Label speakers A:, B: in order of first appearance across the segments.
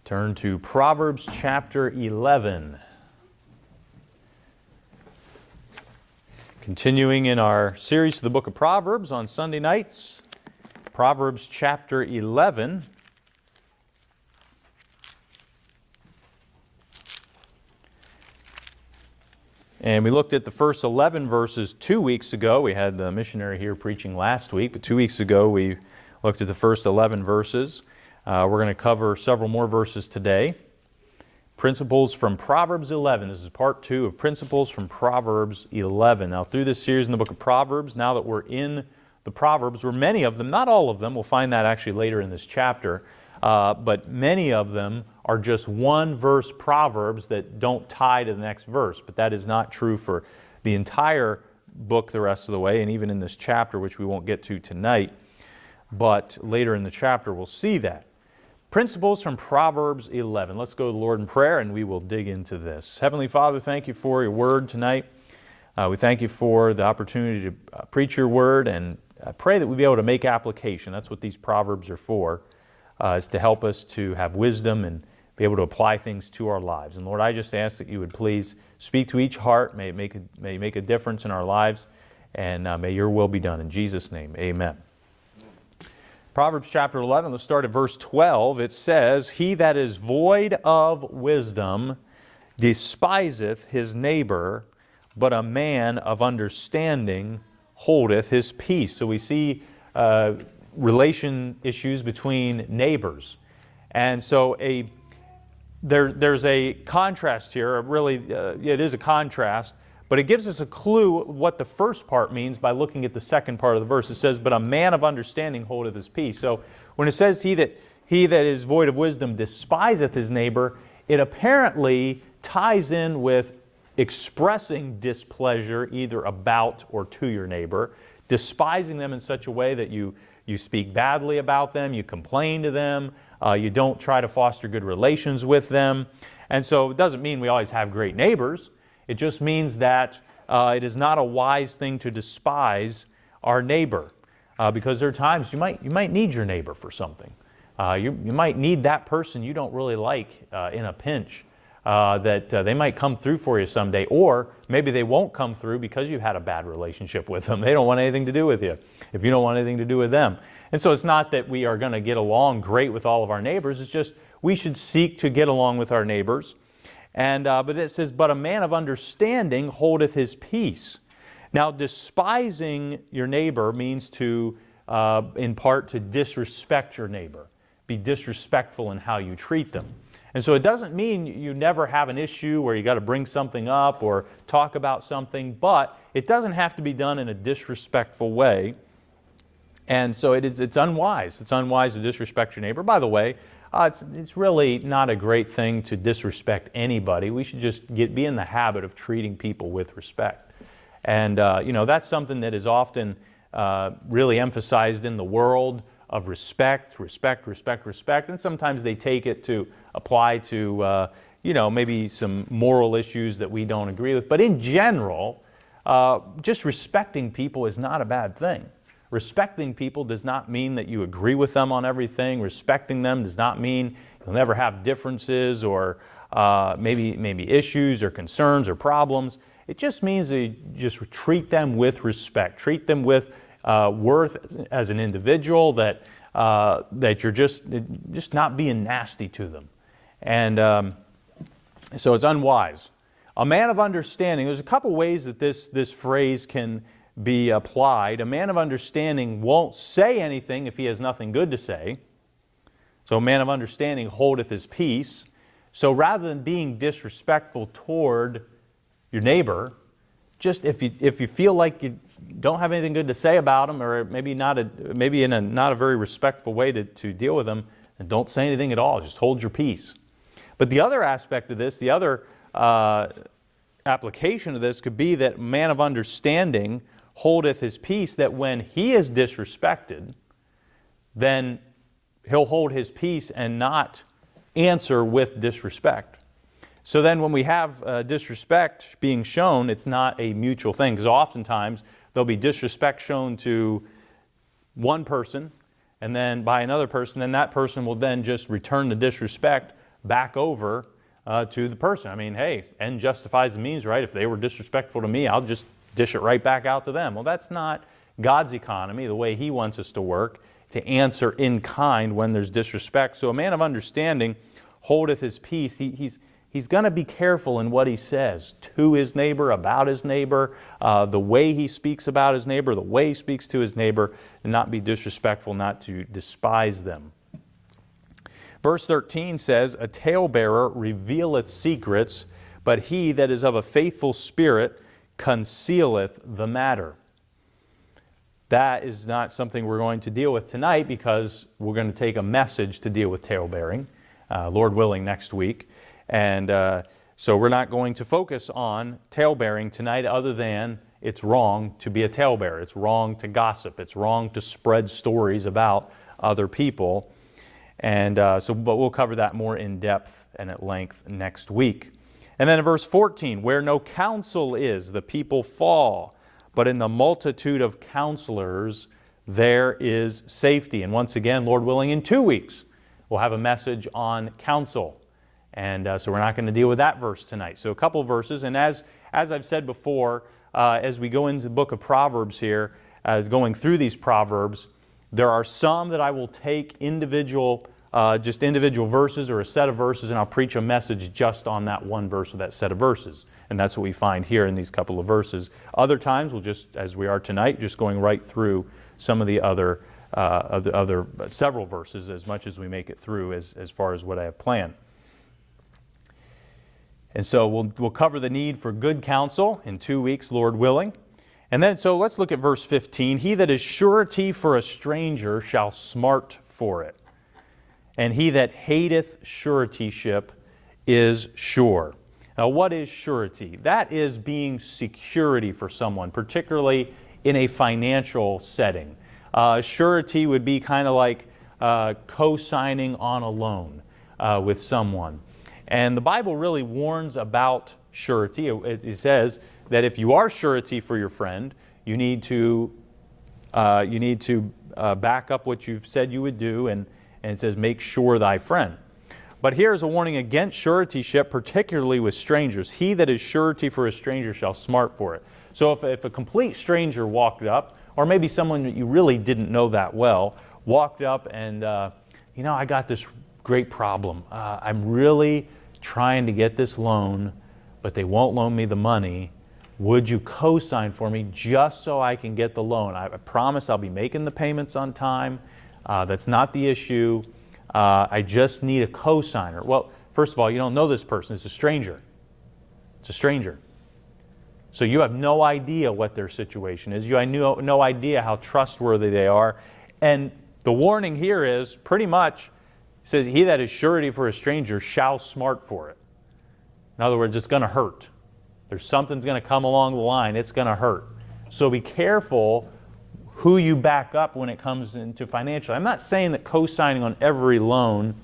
A: Turn to Proverbs chapter 11. Continuing in our series of the book of Proverbs on Sunday nights, Proverbs chapter 11. And we looked at the first 11 verses 2 weeks ago. We had the missionary here preaching last week, but 2 weeks ago we looked at the first 11 verses. We're going to cover several more verses today. Principles from Proverbs 11. This is part 2 of Principles from Proverbs 11. Now, through this series in the book of Proverbs, now that we're in the Proverbs, where many of them, not all of them, we'll find that actually later in this chapter, but many of them are just one-verse proverbs that don't tie to the next verse. But that is not true for the entire book the rest of the way, and even in this chapter, which we won't get to tonight. But later in the chapter, we'll see that. Principles from Proverbs 11. Let's go to the Lord in prayer and we will dig into this. Heavenly Father, thank you for your word tonight. We thank you for the opportunity to preach your word, and I pray that we'll be able to make application. That's what these Proverbs are for, is to help us to have wisdom and be able to apply things to our lives. And Lord, I just ask that you would please speak to each heart. May it make a difference in our lives, and may your will be done. In Jesus' name, amen. Proverbs chapter 11, let's start at verse 12. It says, "He that is void of wisdom despiseth his neighbor, but a man of understanding holdeth his peace." So we see relation issues between neighbors. And so there's a contrast here. Really, it is a contrast. But it gives us a clue what the first part means by looking at the second part of the verse. It says, "But a man of understanding holdeth his peace." So when it says he that is void of wisdom despiseth his neighbor, it apparently ties in with expressing displeasure either about or to your neighbor, despising them in such a way that you speak badly about them, you complain to them, you don't try to foster good relations with them. And so it doesn't mean we always have great neighbors. It just means that it is not a wise thing to despise our neighbor, because there are times you might need your neighbor for something. You might need that person you don't really like in a pinch, that they might come through for you someday, or maybe they won't come through because you've had a bad relationship with them. They don't want anything to do with you if you don't want anything to do with them. And so it's not that we are going to get along great with all of our neighbors. It's just we should seek to get along with our neighbors. And but it says, "But a man of understanding holdeth his peace." Now, despising your neighbor means to, in part, to disrespect your neighbor. Be disrespectful in how you treat them. And so it doesn't mean you never have an issue where you got to bring something up or talk about something, but it doesn't have to be done in a disrespectful way. And so it's unwise. It's unwise to disrespect your neighbor. By the way, it's really not a great thing to disrespect anybody. We should just be in the habit of treating people with respect. And, that's something that is often really emphasized in the world of respect. And sometimes they take it to apply to, maybe some moral issues that we don't agree with. But in general, just respecting people is not a bad thing. Respecting people does not mean that you agree with them on everything. Respecting them does not mean you'll never have differences or maybe issues or concerns or problems. It just means that you just treat them with respect. Treat them with worth as an individual, that you're just not being nasty to them. And so it's unwise. A man of understanding, there's a couple ways that this phrase can be applied. A man of understanding won't say anything if he has nothing good to say. So a man of understanding holdeth his peace. So rather than being disrespectful toward your neighbor, just if you feel like you don't have anything good to say about him, or maybe in a not a very respectful way to deal with him, and don't say anything at all. Just hold your peace. But the other aspect of this, the other application of this could be that man of understanding holdeth his peace, that when he is disrespected, then he'll hold his peace and not answer with disrespect. So then when we have disrespect being shown, it's not a mutual thing, because oftentimes there'll be disrespect shown to one person and then by another person, and that person will then just return the disrespect back over to the person. I mean, hey, end justifies the means, right? If they were disrespectful to me, I'll just dish it right back out to them. Well, that's not God's economy, the way He wants us to work, to answer in kind when there's disrespect. So a man of understanding holdeth his peace. He's going to be careful in what he says to his neighbor, about his neighbor, the way he speaks about his neighbor, the way he speaks to his neighbor, and not be disrespectful, not to despise them. Verse 13 says, a talebearer revealeth secrets, but he that is of a faithful spirit concealeth the matter. That is not something we're going to deal with tonight, because we're going to take a message to deal with talebearing, Lord willing, next week. And so we're not going to focus on talebearing tonight, other than it's wrong to be a talebearer. It's wrong to gossip. It's wrong to spread stories about other people. And but we'll cover that more in depth and at length next week. And then in verse 14, where no counsel is, the people fall, but in the multitude of counselors there is safety. And once again, Lord willing, in 2 weeks, we'll have a message on counsel. And so we're not going to deal with that verse tonight. So a couple of verses. And as I've said before, as we go into the book of Proverbs here, going through these Proverbs, there are some that I will take individual verses or a set of verses, and I'll preach a message just on that one verse or that set of verses. And that's what we find here in these couple of verses. Other times, we'll just, as we are tonight, just going right through some of the other several verses as much as we make it through as far as what I have planned. And so we'll cover the need for good counsel in 2 weeks, Lord willing. And then, so let's look at verse 15. He that is surety for a stranger shall smart for it, and he that hateth suretyship is sure. Now, what is surety? That is being security for someone, particularly in a financial setting. Surety would be kind of like co-signing on a loan with someone. And the Bible really warns about surety. It says that if you are surety for your friend, you need to back up what you've said you would do, and it says, make sure thy friend. But here's a warning against suretyship, particularly with strangers. He that is surety for a stranger shall smart for it. So if a complete stranger walked up, or maybe someone that you really didn't know that well, walked up and, I got this great problem. I'm really trying to get this loan, but they won't loan me the money. Would you co-sign for me just so I can get the loan? I promise I'll be making the payments on time. That's not the issue. I just need a co-signer. Well, first of all, you don't know this person. It's a stranger. It's a stranger. So you have no idea what their situation is. You have no idea how trustworthy they are. And the warning here is pretty much, it says, he that is surety for a stranger shall smart for it. In other words, it's going to hurt. Something's going to come along the line. It's going to hurt. So be careful who you back up when it comes into financial. I'm not saying that co-signing on every loan,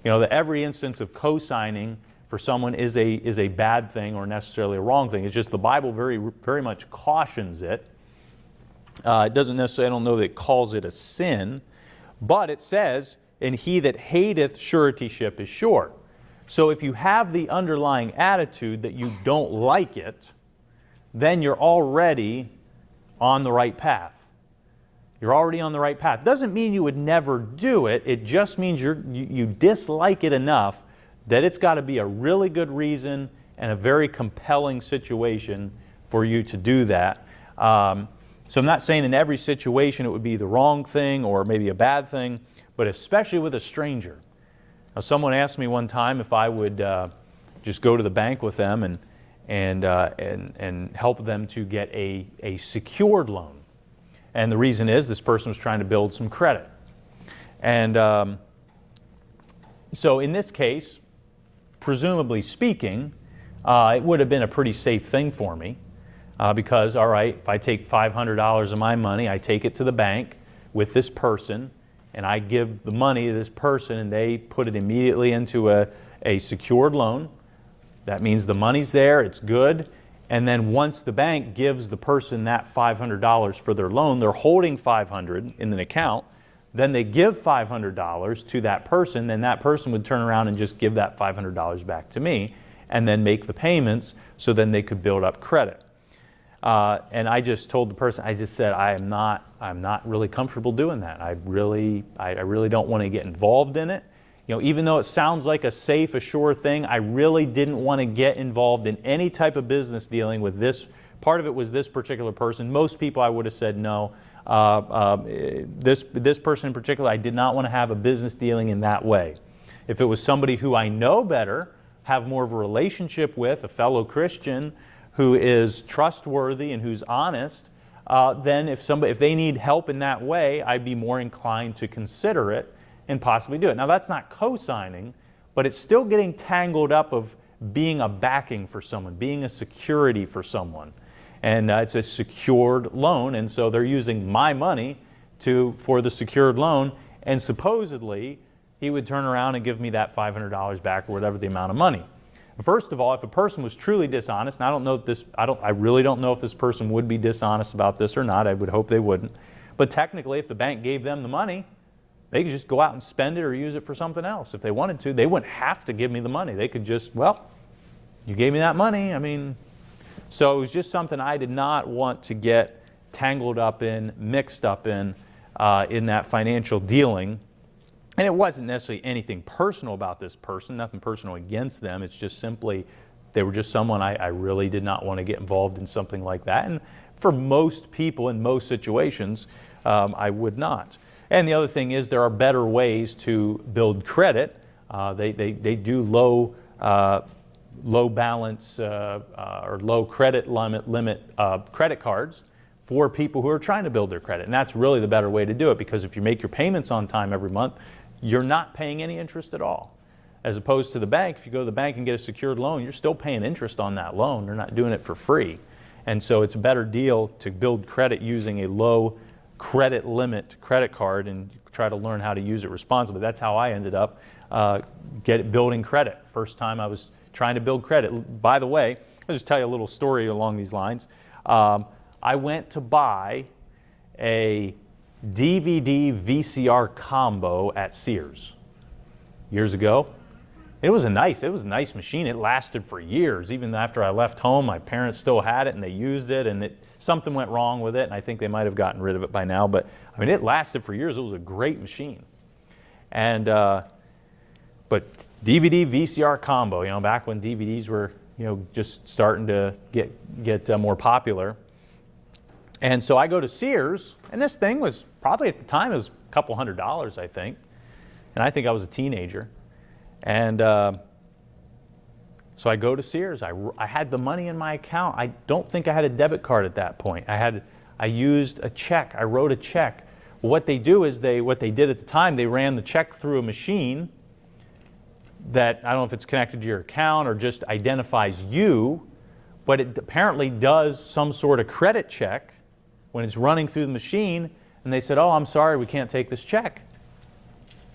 A: that every instance of co-signing for someone is a bad thing or necessarily a wrong thing. It's just the Bible very, very much cautions it. It doesn't necessarily, I don't know that it calls it a sin, but it says, and he that hateth suretyship is sure. So if you have the underlying attitude that you don't like it, then you're already on the right path. You're already on the right path. Doesn't mean you would never do it. It just means you dislike it enough that it's got to be a really good reason and a very compelling situation for you to do that. So I'm not saying in every situation it would be the wrong thing or maybe a bad thing, but especially with a stranger. Now, someone asked me one time if I would just go to the bank with them and help them to get a secured loan. And the reason is this person was trying to build some credit. And so in this case, presumably speaking, it would have been a pretty safe thing for me because, all right, if I take $500 of my money, I take it to the bank with this person, and I give the money to this person, and they put it immediately into a secured loan. That means the money's there, it's good. And then once the bank gives the person that $500 for their loan, they're holding $500 in an account. then they give $500 to that person, then that person would turn around and just give that $500 back to me and then make the payments so then they could build up credit. And I just told the person, I just said, I'm not really comfortable doing that. I really don't want to get involved in it. You know, even though it sounds like a safe, a sure thing, I really didn't want to get involved in any type of business dealing with this. Part of it was this particular person. Most people I would have said no. This person in particular, I did not want to have a business dealing in that way. If it was somebody who I know better, have more of a relationship with, a fellow Christian who is trustworthy and who's honest, then if they need help in that way, I'd be more inclined to consider it and possibly do it. Now that's not co-signing, but it's still getting tangled up of being a backing for someone, being a security for someone. And it's a secured loan, and so they're using my money for the secured loan, and supposedly he would turn around and give me that $500 back or whatever the amount of money. First of all, if a person was truly dishonest, and I don't know if I really don't know if this person would be dishonest about this or not. I would hope they wouldn't. But technically, if the bank gave them the money, they could just go out and spend it or use it for something else. If they wanted to, they wouldn't have to give me the money. They could just, well, you gave me that money. I mean, so it was just something I did not want to get tangled up in, mixed up in that financial dealing. And it wasn't necessarily anything personal about this person, nothing personal against them. It's just simply, they were just someone I really did not want to get involved in something like that. And for most people in most situations, I would not. And the other thing is there are better ways to build credit. They do low balance or low credit limit credit cards for people who are trying to build their credit. And that's really the better way to do it, because if you make your payments on time every month, you're not paying any interest at all. As opposed to the bank, if you go to the bank and get a secured loan, you're still paying interest on that loan. They're not doing it for free. And so it's a better deal to build credit using a low credit limit credit card and try to learn how to use it responsibly. That's how I ended up building credit. First time I was trying to build credit. By the way, I'll just tell you a little story along these lines. I went to buy a DVD VCR combo at Sears years ago. It was a nice machine. It lasted for years. Even after I left home, my parents still had it and they used it, and something went wrong with it, and I think they might have gotten rid of it by now. But I mean, it lasted for years. It was a great machine. And but DVD VCR combo, you know, back when DVDs were, you know, just starting to get more popular. And so I go to Sears, and this thing was probably at the time, it was a couple $100, I think. And I think I was a teenager. And so I go to Sears. I had the money in my account. I don't think I had a debit card at that point. I used a check. I wrote a check. Well, what they do is what they did at the time, they ran the check through a machine that, I don't know if it's connected to your account or just identifies you, but it apparently does some sort of credit check when it's running through the machine. And they said, "Oh, I'm sorry, we can't take this check."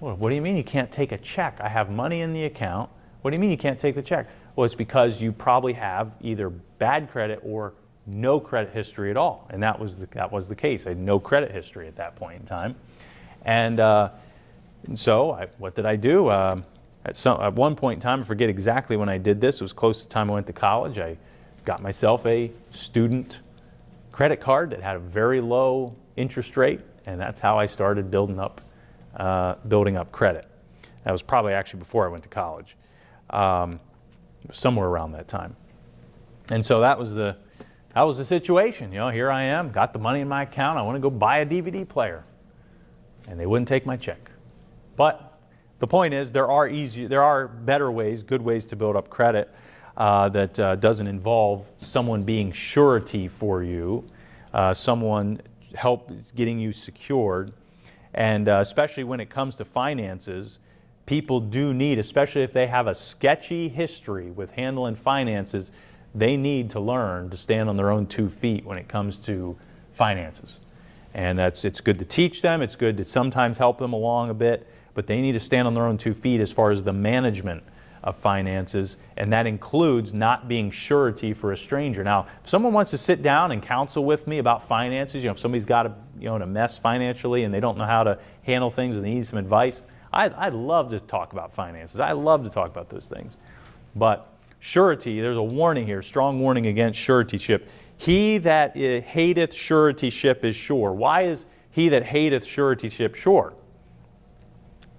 A: Well, what do you mean you can't take a check? I have money in the account. What do you mean you can't take the check? Well, it's because you probably have either bad credit or no credit history at all. And that was the case. I had no credit history at that point in time. And so what did I do? At one point in time, I forget exactly when I did this. It was close to the time I went to college. I got myself a student credit card that had a very low interest rate, and that's how I started building up credit. That was probably actually before I went to college, somewhere around that time. And so that was the situation. You know, here I am, got the money in my account. I want to go buy a DVD player, and they wouldn't take my check. But the point is, there are better ways, good ways to build up credit that doesn't involve someone being surety for you, someone getting you secured. And especially when it comes to finances, people do need, especially if they have a sketchy history with handling finances, they need to learn to stand on their own 2 feet when it comes to finances. And it's good to teach them, it's good to sometimes help them along a bit, but they need to stand on their own 2 feet as far as the management of finances, and that includes not being surety for a stranger. Now, if someone wants to sit down and counsel with me about finances, you know, if somebody's got in a mess financially and they don't know how to handle things and they need some advice, I'd love to talk about finances. I love to talk about those things. But surety, there's a warning here, strong warning against suretyship. He that hateth suretyship is sure. Why is he that hateth suretyship sure?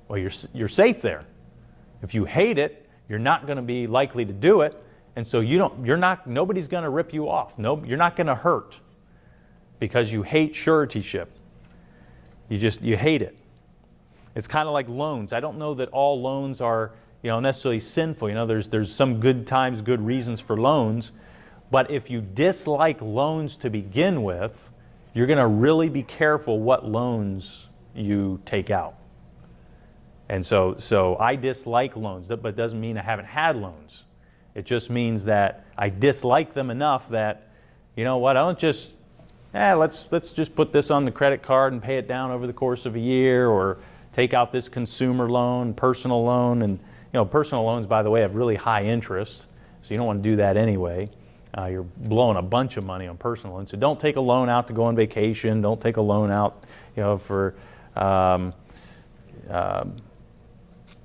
A: Well, you're safe there. If you hate it, you're not going to be likely to do it, and so nobody's going to rip you off. No, you're not going to hurt because you hate suretyship. You hate it. It's kind of like loans. I don't know that all loans are necessarily sinful. There's some good times, good reasons for loans, but if you dislike loans to begin with, you're going to really be careful what loans you take out. And so I dislike loans, but it doesn't mean I haven't had loans. It just means that I dislike them enough that, I don't just, let's just put this on the credit card and pay it down over the course of a year, or take out this consumer loan, personal loan. And, personal loans, by the way, have really high interest, so you don't want to do that anyway. You're blowing a bunch of money on personal loans. So don't take a loan out to go on vacation. Don't take a loan out, for, I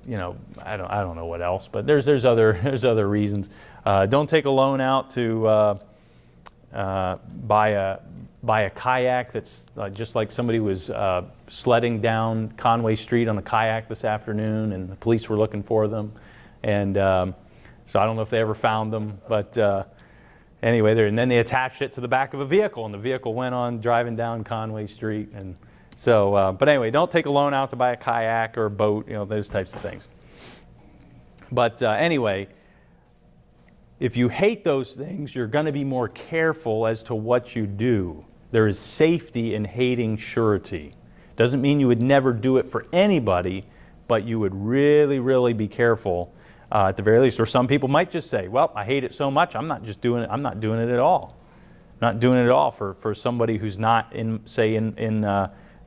A: don't know what else, but there's other reasons. Don't take a loan out to buy a kayak that's just like somebody was sledding down Conway Street on a kayak this afternoon, and the police were looking for them, and so I don't know if they ever found them, but anyway, and then they attached it to the back of a vehicle, and the vehicle went on driving down Conway Street, and so, but anyway, don't take a loan out to buy a kayak or a boat, those types of things. But anyway, if you hate those things, you're going to be more careful as to what you do. There is safety in hating surety. Doesn't mean you would never do it for anybody, but you would really, really be careful at the very least. Or some people might just say, well, I hate it so much, I'm not doing it at all. Not doing it at all for somebody who's not in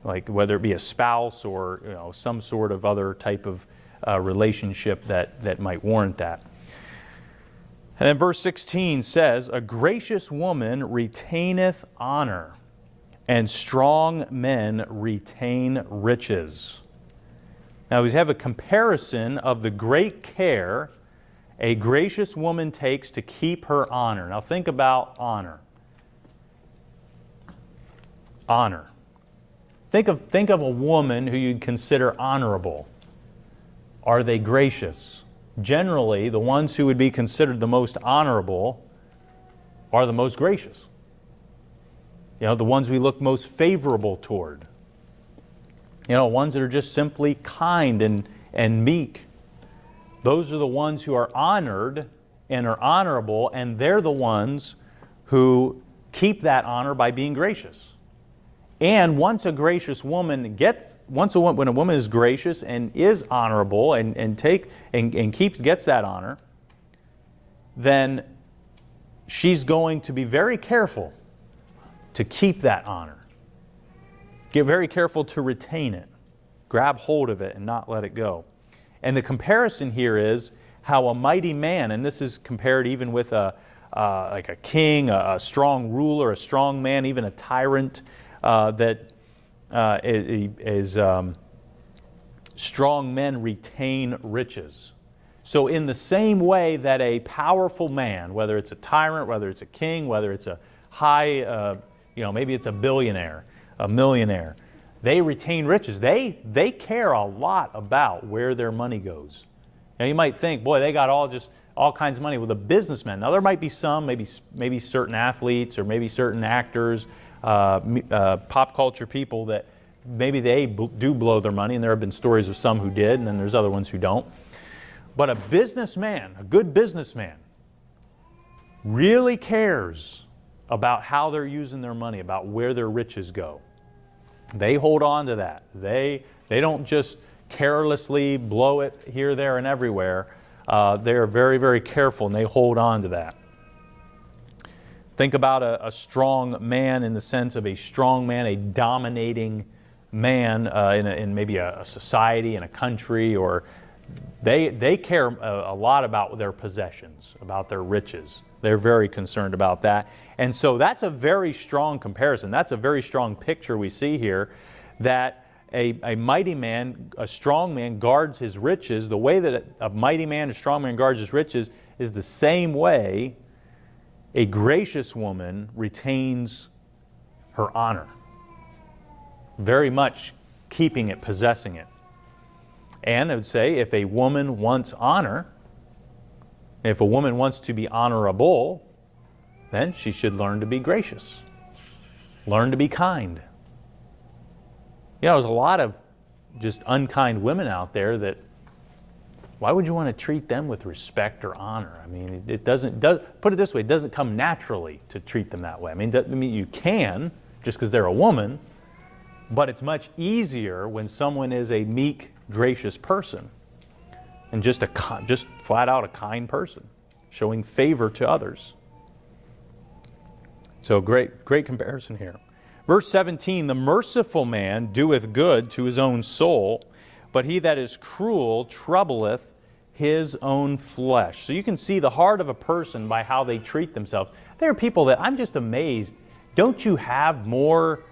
A: like whether it be a spouse or some sort of other type of relationship that might warrant that. And then verse 16 says, a gracious woman retaineth honor, and strong men retain riches. Now we have a comparison of the great care a gracious woman takes to keep her honor. Now think about honor. Honor. Think of a woman who you'd consider honorable. Are they gracious? Generally, the ones who would be considered the most honorable are the most gracious. The ones we look most favorable toward. Ones that are just simply kind and meek. Those are the ones who are honored and are honorable, and they're the ones who keep that honor by being gracious. And once a gracious woman when a woman is gracious and is honorable and gets that honor, then she's going to be very careful to keep that honor. Get very careful to retain it. Grab hold of it and not let it go. And the comparison here is how a mighty man, and this is compared even with like a king, a strong ruler, a strong man, even a tyrant, strong men retain riches. So in the same way that a powerful man, whether it's a tyrant, whether it's a king, whether it's a high, maybe it's a billionaire, a millionaire, they retain riches. They care a lot about where their money goes. Now you might think, boy, they got all kinds of money. With a businessman, now there might be some, maybe certain athletes or maybe certain actors, pop culture people that maybe they do blow their money, and there have been stories of some who did, and then there's other ones who don't. But a businessman, a good businessman, really cares about how they're using their money, about where their riches go. They hold on to that. They don't just carelessly blow it here, there, and everywhere. They're very, very careful, and they hold on to that. Think about a strong man in the sense of a strong man, a dominating man in maybe a society, in a country, or they care a lot about their possessions, about their riches. They're very concerned about that. And so that's a very strong comparison. That's a very strong picture we see here, that a mighty man, a strong man, guards his riches. The way that a mighty man, a strong man guards his riches is the same way a gracious woman retains her honor. Very much keeping it, possessing it. And I would say if a woman wants honor, if a woman wants to be honorable, then she should learn to be gracious. Learn to be kind. You know, there's a lot of just unkind women out there that, why would you want to treat them with respect or honor? I mean, put it this way, it doesn't come naturally to treat them that way. I mean, you can, just because they're a woman, but it's much easier when someone is a meek, gracious person and just flat out a kind person, showing favor to others. So great comparison here. Verse 17, the merciful man doeth good to his own soul, but he that is cruel troubleth his own flesh. So you can see the heart of a person by how they treat themselves. There are people that I'm just amazed. Don't you have more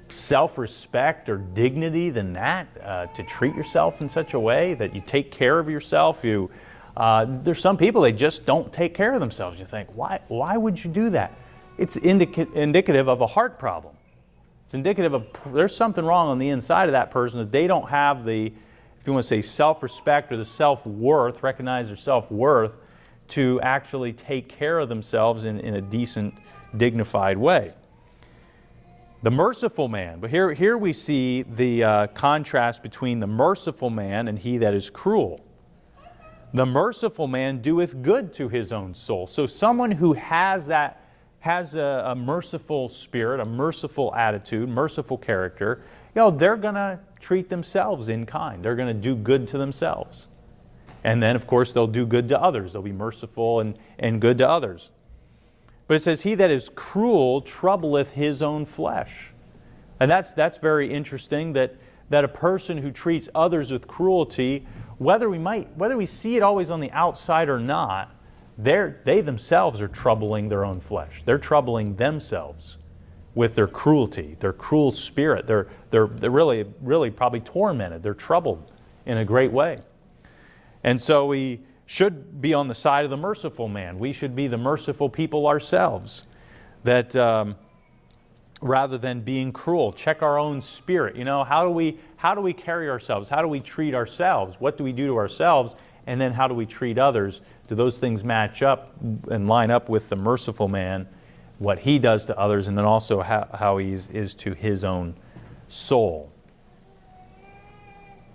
A: self-respect or dignity than that, to treat yourself in such a way that you take care of yourself? There's some people, they just don't take care of themselves. You think, why would you do that? It's indicative of a heart problem. It's indicative of there's something wrong on the inside of that person, that they don't have the, if you want to say, self-respect or the self-worth, recognize their self-worth, to actually take care of themselves in a decent, dignified way. The merciful man, but here we see the contrast between the merciful man and he that is cruel. The merciful man doeth good to his own soul. So someone who has a merciful spirit, a merciful attitude, merciful character, they're going to treat themselves in kind. They're going to do good to themselves. And then, of course, they'll do good to others. They'll be merciful and good to others. But it says, he that is cruel troubleth his own flesh. And that's very interesting, that a person who treats others with cruelty, whether we see it always on the outside or not, they themselves are troubling their own flesh. They're troubling themselves with their cruelty, their cruel spirit. They're really probably tormented. They're troubled in a great way. And so we should be on the side of the merciful man. We should be the merciful people ourselves. That rather than being cruel, check our own spirit. How do we carry ourselves? How do we treat ourselves? What do we do to ourselves? And then how do we treat others? Do those things match up and line up with the merciful man, what he does to others, and then also how he is to his own soul?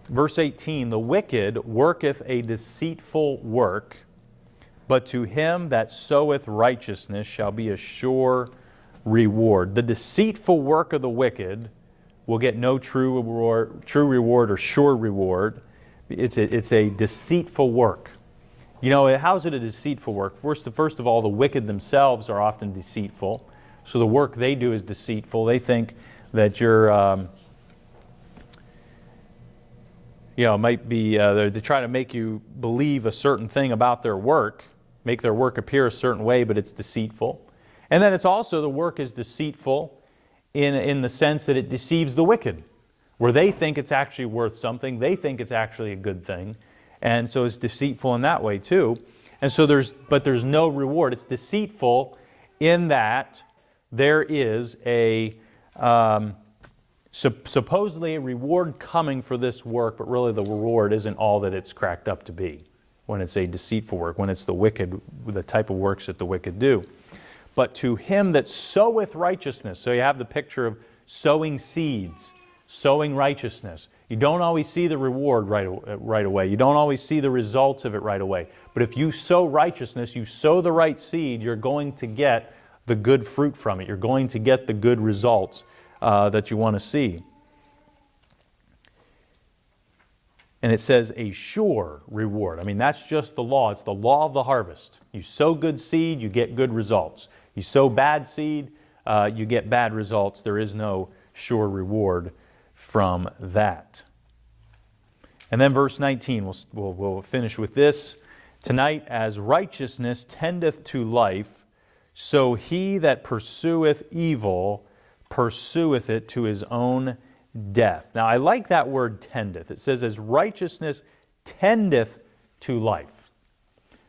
A: Verse 18, the wicked worketh a deceitful work, but to him that soweth righteousness shall be a sure reward. The deceitful work of the wicked will get no true reward or sure reward. It's a deceitful work. How is it a deceitful work? First of all, the wicked themselves are often deceitful. So the work they do is deceitful. They think that might be, they try to make you believe a certain thing about their work, make their work appear a certain way, but it's deceitful. And then it's also, the work is deceitful in the sense that it deceives the wicked, where they think it's actually worth something, they think it's actually a good thing, and so it's deceitful in that way too. And so there's no reward. It's deceitful in that there is supposedly a reward coming for this work, but really the reward isn't all that it's cracked up to be when it's a deceitful work, when it's the type of works that the wicked do. But to him that soweth righteousness, so you have the picture of sowing seeds, sowing righteousness. You don't always see the reward right away. You don't always see the results of it right away. But if you sow righteousness, you sow the right seed, you're going to get the good fruit from it. You're going to get the good results that you want to see. And it says a sure reward. I mean, that's just the law. It's the law of the harvest. You sow good seed, you get good results. You sow bad seed, you get bad results. There is no sure reward from that. And then verse 19, we'll finish with this. Tonight, as righteousness tendeth to life, so he that pursueth evil pursueth it to his own death. Now, I like that word tendeth. It says, as righteousness tendeth to life.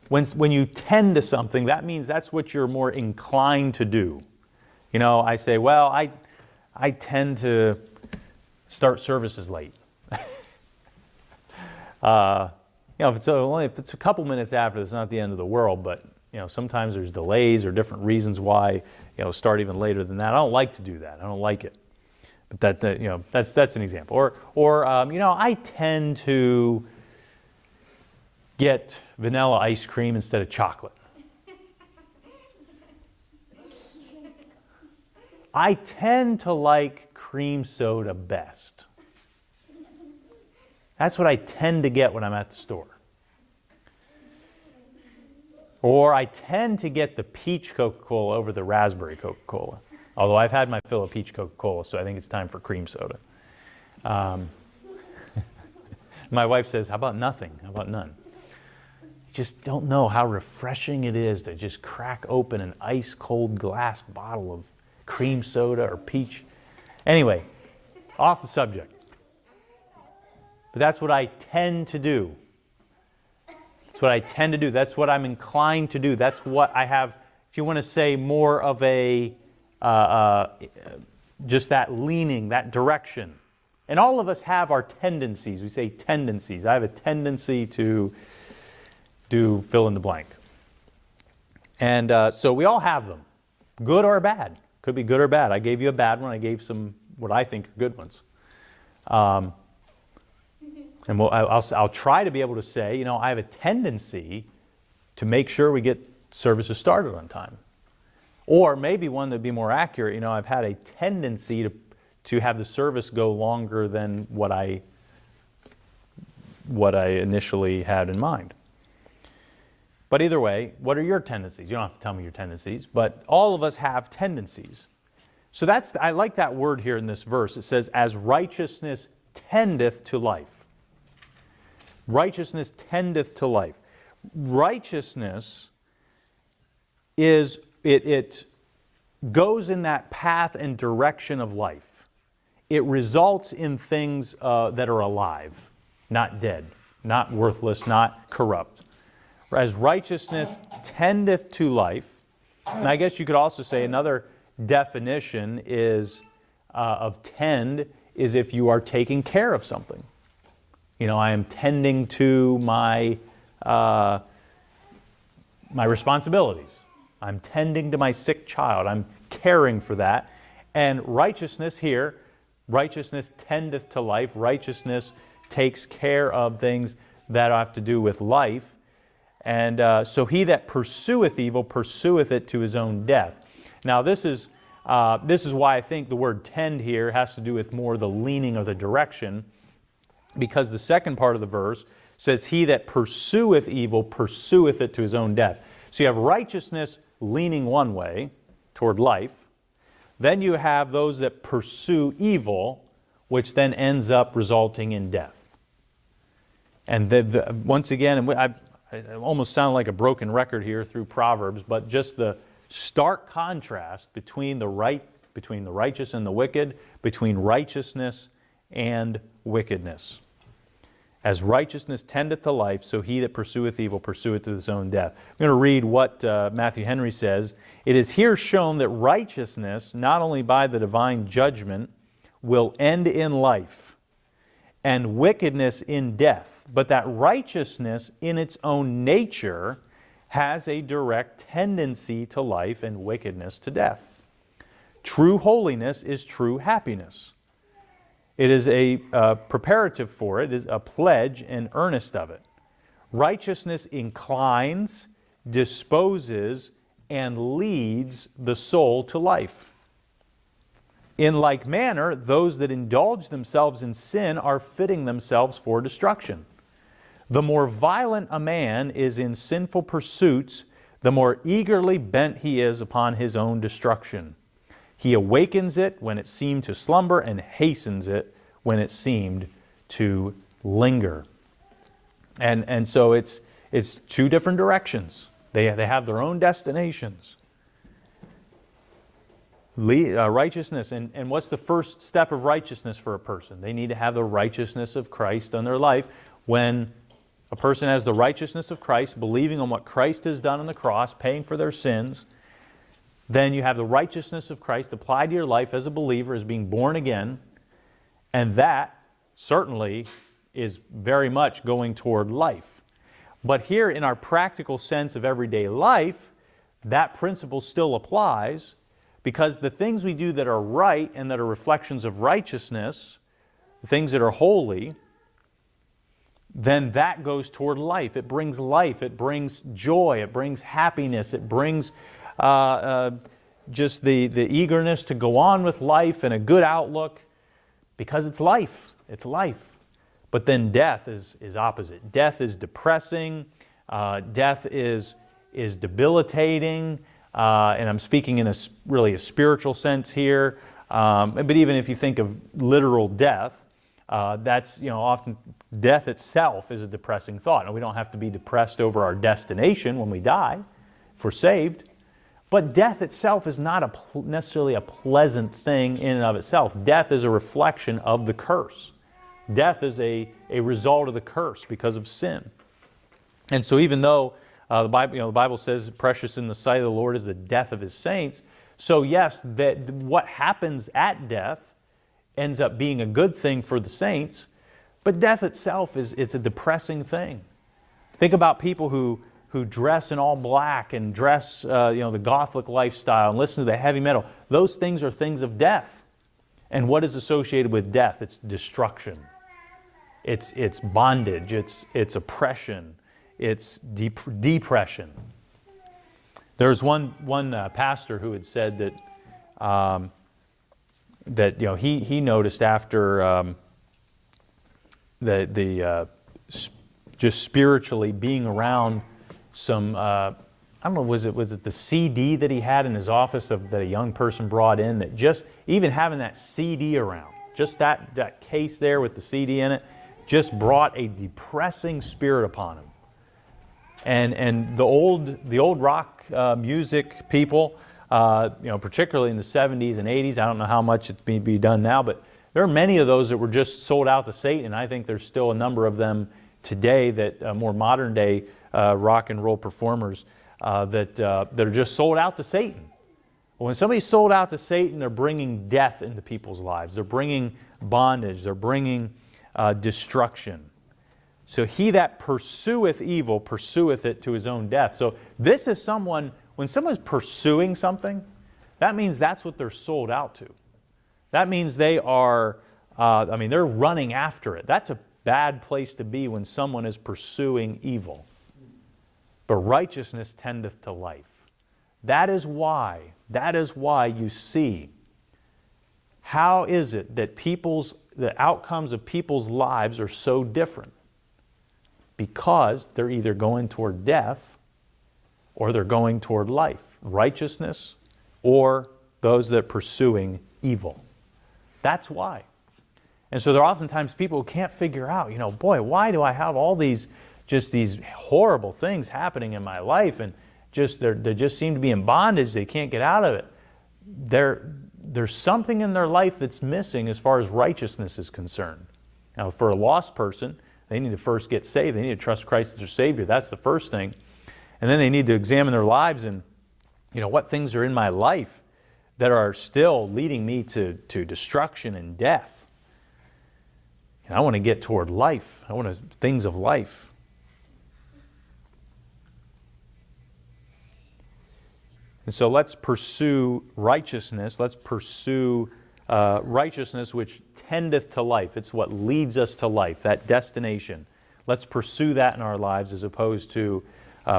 A: When you tend to something, that means that's what you're more inclined to do. You know, I say, well, I tend to start services late. You know, if it's a couple minutes after, it's not the end of the world, but you know, sometimes there's delays or different reasons why, you know, start even later than that. I don't like to do that. I don't like it. But you know, that's an example. Or you know, I tend to get vanilla ice cream instead of chocolate. I tend to like cream soda best. That's what I tend to get when I'm at the store. Or I tend to get the peach Coca-Cola over the raspberry Coca-Cola. Although I've had my fill of peach Coca-Cola, so I think it's time for cream soda. My wife says, how about nothing? How about none? You just don't know how refreshing it is to just crack open an ice-cold glass bottle of cream soda or peach. Anyway, off the subject. But that's what I tend to do. That's what I tend to do. That's what I'm inclined to do. That's what I have, if you want to say, more of a, just that leaning, that direction. And all of us have our tendencies. We say tendencies. I have a tendency to do fill in the blank. And so we all have them, good or bad. Could be good or bad. I gave you a bad one. I gave some what I think are good ones. And I'll try to be able to say, you know, I have a tendency to make sure we get services started on time. Or maybe one that would be more accurate, you know, I've had a tendency to have the service go longer than what I initially had in mind. But either way, what are your tendencies? You don't have to tell me your tendencies, but all of us have tendencies. So I like that word here in this verse. It says, as righteousness tendeth to life. Righteousness tendeth to life. Righteousness is, it goes in that path and direction of life. It results in things that are alive, not dead, not worthless, not corrupt. As righteousness tendeth to life, and I guess you could also say another definition is of tend is if you are taking care of something. You know, I am tending to my responsibilities. I'm tending to my sick child. I'm caring for that. And righteousness here, righteousness tendeth to life. Righteousness takes care of things that have to do with life. And so he that pursueth evil pursueth it to his own death. Now this is why I think the word tend here has to do with more the leaning of the direction, because the second part of the verse says, he that pursueth evil pursueth it to his own death. So you have righteousness leaning one way toward life. Then you have those that pursue evil, which then ends up resulting in death. And once again, I almost sound like a broken record here through Proverbs, but just the stark contrast between the righteous and the wicked, between righteousness and wickedness. As righteousness tendeth to life, so he that pursueth evil pursueth to his own death. I'm going to read what Matthew Henry says. It is here shown that righteousness, not only by the divine judgment, will end in life, and wickedness in death, but that righteousness in its own nature has a direct tendency to life and wickedness to death. True holiness is true happiness. It is a preparative for it, is a pledge and earnest of it. Righteousness inclines, disposes, and leads the soul to life. In like manner, those that indulge themselves in sin are fitting themselves for destruction. The more violent a man is in sinful pursuits, the more eagerly bent he is upon his own destruction. He awakens it when it seemed to slumber and hastens it when it seemed to linger. And so it's It's two different directions. They have their own destinations. Righteousness, and what's the first step of righteousness for a person? They need to have the righteousness of Christ in their life. When a person has the righteousness of Christ, believing on what Christ has done on the cross, paying for their sins, then you have the righteousness of Christ applied to your life as a believer, as being born again, and that certainly is very much going toward life. But here in our practical sense of everyday life, that principle still applies, because the things we do that are right and that are reflections of righteousness, the things that are holy, then that goes toward life. It brings life, it brings joy, it brings happiness, it brings just the eagerness to go on with life and a good outlook, because it's life. It's life. But then death is opposite. Death is depressing. Death is debilitating. And I'm speaking in really a spiritual sense here. But even if you think of literal death, that's, often death itself is a depressing thought. And we don't have to be depressed over our destination when we die, if we're saved. But death itself is not necessarily a pleasant thing in and of itself. Death is a reflection of the curse. Death is a result of the curse because of sin. And so even though the Bible says precious in the sight of the Lord is the death of His saints, so yes, that what happens at death ends up being a good thing for the saints, but death itself it's a depressing thing. Think about people who dress in all black and dress the Gothic lifestyle and listen to the heavy metal. Those things are things of death. And what is associated with death? It's destruction. It's bondage. It's oppression. It's depression. There's one pastor who had said that he noticed after just spiritually being around some I don't know, was it the CD that he had in his office that a young person brought in, that just even having that CD around, just that case there with the CD in it, just brought a depressing spirit upon him. And the old rock music people, particularly in the 70s and 80s, I don't know how much it's being done now, but there are many of those that were just sold out to Satan, and I think there's still a number of them today that more modern day rock and roll performers that are just sold out to Satan. When somebody's sold out to Satan, they're bringing death into people's lives. They're bringing bondage. They're bringing destruction. So he that pursueth evil pursueth it to his own death. So this is when someone's pursuing something, that means that's what they're sold out to. That means they are, they're running after it. That's a bad place to be when someone is pursuing evil. But righteousness tendeth to life. That is why you see, how is it that the outcomes of people's lives are so different? Because they're either going toward death or they're going toward life, righteousness, or those that are pursuing evil. That's why. And so there are oftentimes people who can't figure out, boy, why do I have all these horrible things happening in my life, and they just seem to be in bondage, they can't get out of it. There's something in their life that's missing as far as righteousness is concerned. Now, for a lost person, they need to first get saved. They need to trust Christ as their Savior. That's the first thing. And then they need to examine their lives and, what things are in my life that are still leading me to destruction and death. And I want to get toward life. I want things of life. And so let's pursue righteousness. Let's pursue righteousness which tendeth to life. It's what leads us to life, that destination. Let's pursue that in our lives as opposed to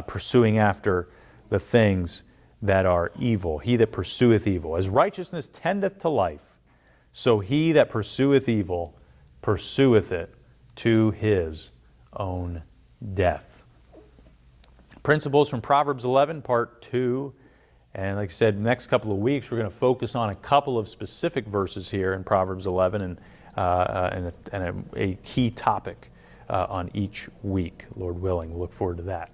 A: pursuing after the things that are evil. He that pursueth evil. As righteousness tendeth to life, so he that pursueth evil pursueth it to his own death. Principles from Proverbs 11, Part 2. And like I said, next couple of weeks we're going to focus on a couple of specific verses here in Proverbs 11 and a key topic on each week, Lord willing. We'll look forward to that.